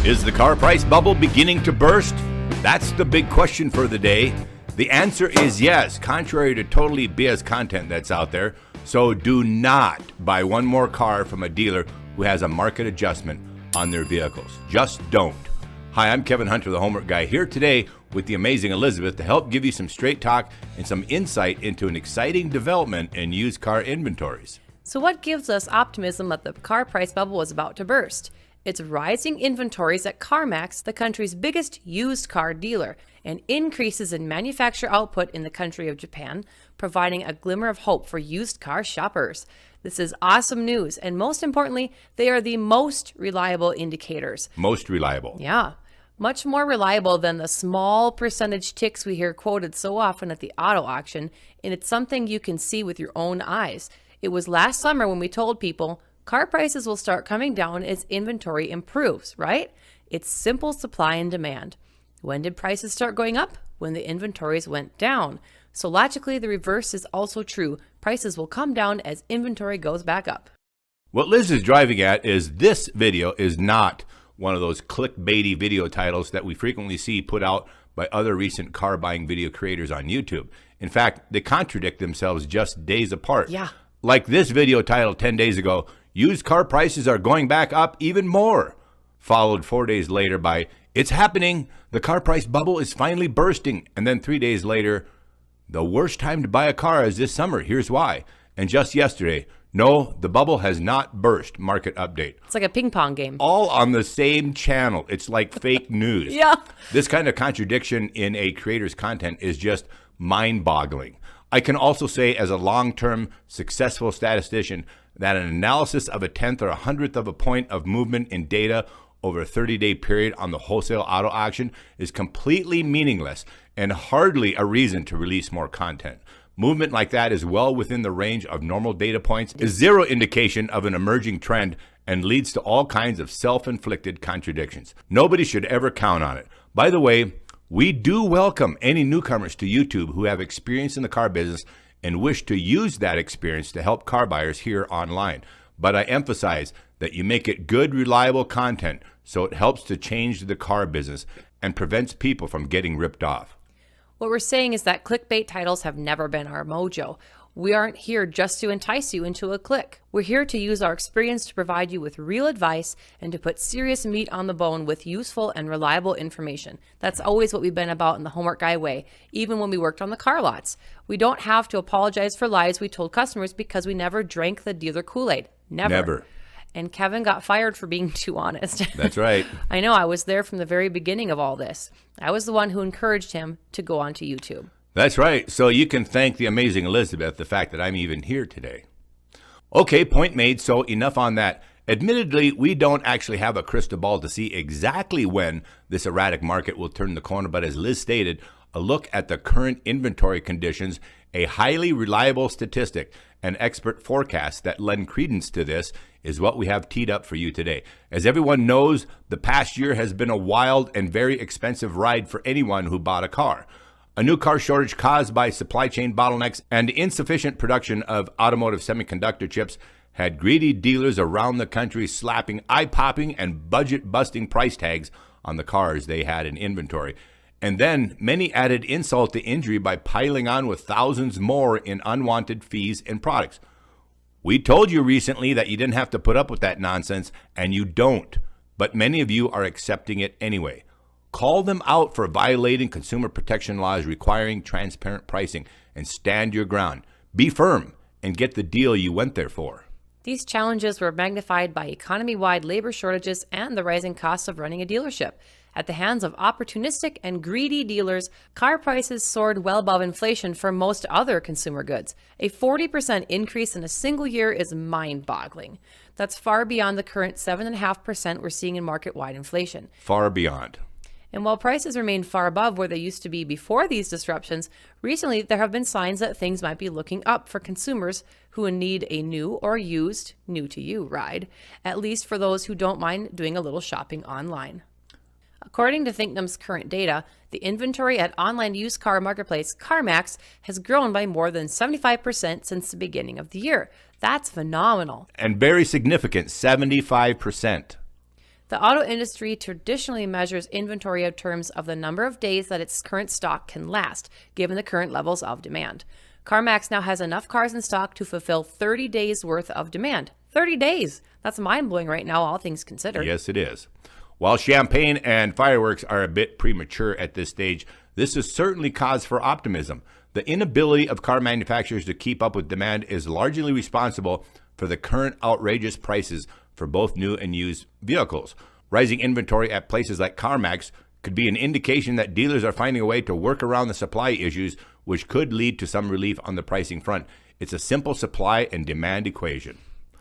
Is the car price bubble beginning to burst? That's the big question for the day. The answer is yes, contrary to totally BS content that's out there. So do not buy one more car from a dealer who has a market adjustment on their vehicles. Just don't. Hi, I'm Kevin Hunter, the Homework Guy, here today with the amazing Elizabeth to help give you some straight talk and some insight into an exciting development in used car inventories. So what gives us optimism that the car price bubble is about to burst? It's rising inventories at CarMax, the country's biggest used car dealer, and increases in manufacturer output in the country of Japan, providing a glimmer of hope for used car shoppers. This is awesome news, and most importantly, they are the most reliable indicators. Most reliable. Yeah, much more reliable than the small percentage ticks we hear quoted so often at the auto auction, and it's something you can see with your own eyes. It was last summer when we told people, car prices will start coming down as inventory improves, right? It's simple supply and demand. When did prices start going up? When the inventories went down. So logically, the reverse is also true. Prices will come down as inventory goes back up. What Liz is driving at is this video is not one of those clickbaity video titles that we frequently see put out by other recent car buying video creators on YouTube. In fact, they contradict themselves just days apart. Yeah. Like this video titled 10 days ago, used car prices are going back up even more, followed 4 days later by, it's happening, the car price bubble is finally bursting, and then 3 days later, the worst time to buy a car is this summer, here's why. And just yesterday, no, the bubble has not burst, market update. It's like a ping pong game. All on the same channel. It's like fake news. Yeah. This kind of contradiction in a creator's content is just mind-boggling. I can also say as a long-term successful statistician that an analysis of a tenth or a hundredth of a point of movement in data over a 30-day period on the wholesale auto auction is completely meaningless and hardly a reason to release more content. Movement like that is well within the range of normal data points, is zero indication of an emerging trend, and leads to all kinds of self-inflicted contradictions. Nobody should ever count on it. By the way, we do welcome any newcomers to YouTube who have experience in the car business and wish to use that experience to help car buyers here online. But I emphasize that you make it good, reliable content so it helps to change the car business and prevents people from getting ripped off. What we're saying is that clickbait titles have never been our mojo. We aren't here just to entice you into a click. We're here to use our experience to provide you with real advice and to put serious meat on the bone with useful and reliable information. That's always what we've been about in the Homework Guy way, even when we worked on the car lots. We don't have to apologize for lies we told customers because we never drank the dealer Kool-Aid. Never. And Kevin got fired for being too honest. That's right. I know, I was there from the very beginning of all this. I was the one who encouraged him to go onto YouTube. That's right. So you can thank the amazing Elizabeth the fact that I'm even here today. Okay, point made, so enough on that. Admittedly, we don't actually have a crystal ball to see exactly when this erratic market will turn the corner, but as Liz stated, a look at the current inventory conditions, a highly reliable statistic, and expert forecast that lend credence to this is what we have teed up for you today. As everyone knows, the past year has been a wild and very expensive ride for anyone who bought a car. A new car shortage caused by supply chain bottlenecks and insufficient production of automotive semiconductor chips had greedy dealers around the country slapping eye-popping and budget-busting price tags on the cars they had in inventory. And then many added insult to injury by piling on with thousands more in unwanted fees and products. We told you recently that you didn't have to put up with that nonsense, and you don't. But many of you are accepting it anyway. Call them out for violating consumer protection laws requiring transparent pricing and stand your ground. Be firm and get the deal you went there for. These challenges were magnified by economy-wide labor shortages and the rising costs of running a dealership. At the hands of opportunistic and greedy dealers, car prices soared well above inflation for most other consumer goods. A 40% increase in a single year is mind-boggling. That's far beyond the current 7.5% we're seeing in market-wide inflation. Far beyond. And while prices remain far above where they used to be before these disruptions, recently there have been signs that things might be looking up for consumers who need a new or used, new-to-you ride, at least for those who don't mind doing a little shopping online. According to ThinkNum's current data, the inventory at online used car marketplace CarMax has grown by more than 75% since the beginning of the year. That's phenomenal. And very significant, 75%. The auto industry traditionally measures inventory in terms of the number of days that its current stock can last, given the current levels of demand. CarMax now has enough cars in stock to fulfill 30 days worth of demand. 30 days! That's mind-blowing right now, all things considered. Yes, it is. While champagne and fireworks are a bit premature at this stage, this is certainly cause for optimism. The inability of car manufacturers to keep up with demand is largely responsible for the current outrageous prices for both new and used vehicles. Rising inventory at places like CarMax could be an indication that dealers are finding a way to work around the supply issues, which could lead to some relief on the pricing front. It's a simple supply and demand equation.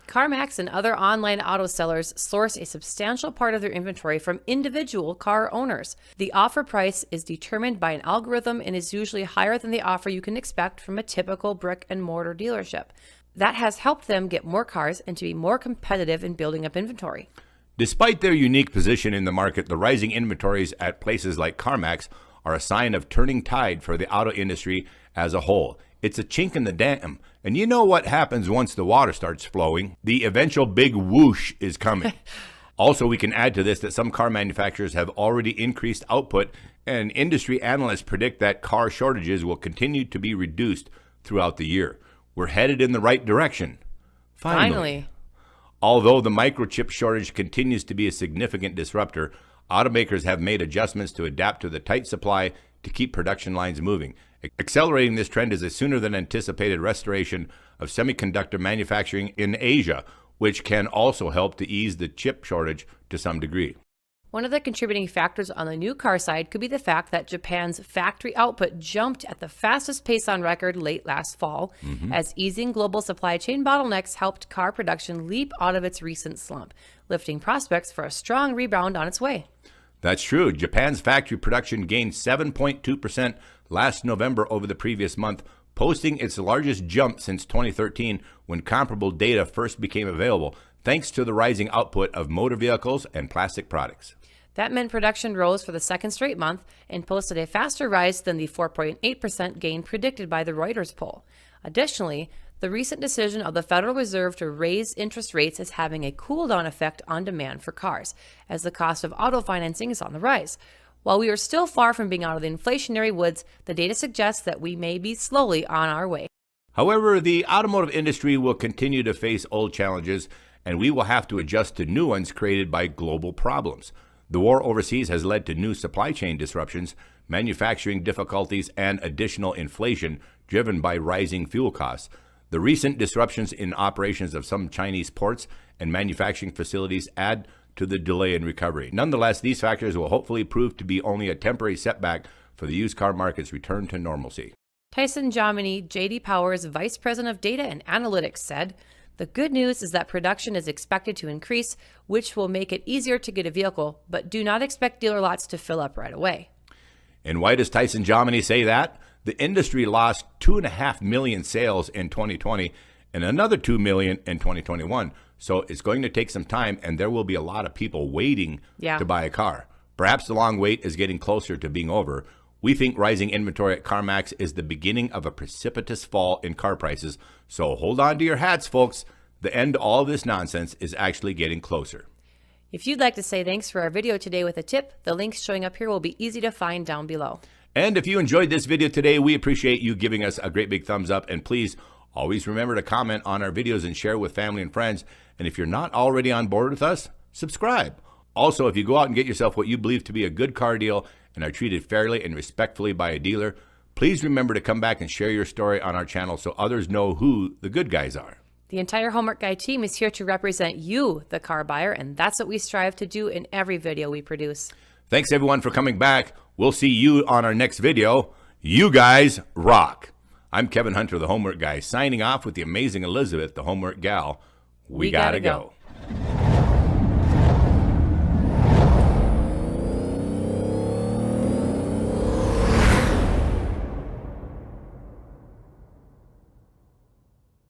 CarMax and other online auto sellers source a substantial part of their inventory from individual car owners. The offer price is determined by an algorithm and is usually higher than the offer you can expect from a typical brick and mortar dealership. That has helped them get more cars and to be more competitive in building up inventory. Despite their unique position in the market, the rising inventories at places like CarMax are a sign of turning tide for the auto industry as a whole. It's a chink in the dam. And you know what happens once the water starts flowing? The eventual big whoosh is coming. Also, we can add to this that some car manufacturers have already increased output, and industry analysts predict that car shortages will continue to be reduced throughout the year. We're headed in the right direction. Finally. Although the microchip shortage continues to be a significant disruptor, automakers have made adjustments to adapt to the tight supply to keep production lines moving. Accelerating this trend is a sooner than anticipated restoration of semiconductor manufacturing in Asia, which can also help to ease the chip shortage to some degree. One of the contributing factors on the new car side could be the fact that Japan's factory output jumped at the fastest pace on record late last fall, as easing global supply chain bottlenecks helped car production leap out of its recent slump, lifting prospects for a strong rebound on its way. That's true. Japan's factory production gained 7.2% last November over the previous month, posting its largest jump since 2013 when comparable data first became available, thanks to the rising output of motor vehicles and plastic products. That meant production rose for the second straight month and posted a faster rise than the 4.8% gain predicted by the Reuters poll. Additionally, the recent decision of the Federal Reserve to raise interest rates is having a cool-down effect on demand for cars, as the cost of auto financing is on the rise. While we are still far from being out of the inflationary woods, the data suggests that we may be slowly on our way. However, the automotive industry will continue to face old challenges, and we will have to adjust to new ones created by global problems. The war overseas has led to new supply chain disruptions, manufacturing difficulties, and additional inflation driven by rising fuel costs. The recent disruptions in operations of some Chinese ports and manufacturing facilities add to the delay in recovery. Nonetheless, these factors will hopefully prove to be only a temporary setback for the used car market's return to normalcy. Tyson Jominy, J.D. Power's Vice President of Data and Analytics, said, "The good news is that production is expected to increase, which will make it easier to get a vehicle, but do not expect dealer lots to fill up right away." And why does Tyson Jominy say that? The industry lost 2.5 million sales in 2020 and another 2 million in 2021. So it's going to take some time, and there will be a lot of people waiting to buy a car. Perhaps the long wait is getting closer to being over. We think rising inventory at CarMax is the beginning of a precipitous fall in car prices. So hold on to your hats, folks. The end to all of this nonsense is actually getting closer. If you'd like to say thanks for our video today with a tip, the links showing up here will be easy to find down below. And if you enjoyed this video today, we appreciate you giving us a great big thumbs up. And please always remember to comment on our videos and share with family and friends. And if you're not already on board with us, subscribe. Also, if you go out and get yourself what you believe to be a good car deal and are treated fairly and respectfully by a dealer, please remember to come back and share your story on our channel so others know who the good guys are. The entire Homework Guy team is here to represent you, the car buyer, and that's what we strive to do in every video we produce. Thanks everyone for coming back. We'll see you on our next video. You guys rock. I'm Kevin Hunter, the Homework Guy, signing off with the amazing Elizabeth, the Homework Gal. We gotta go.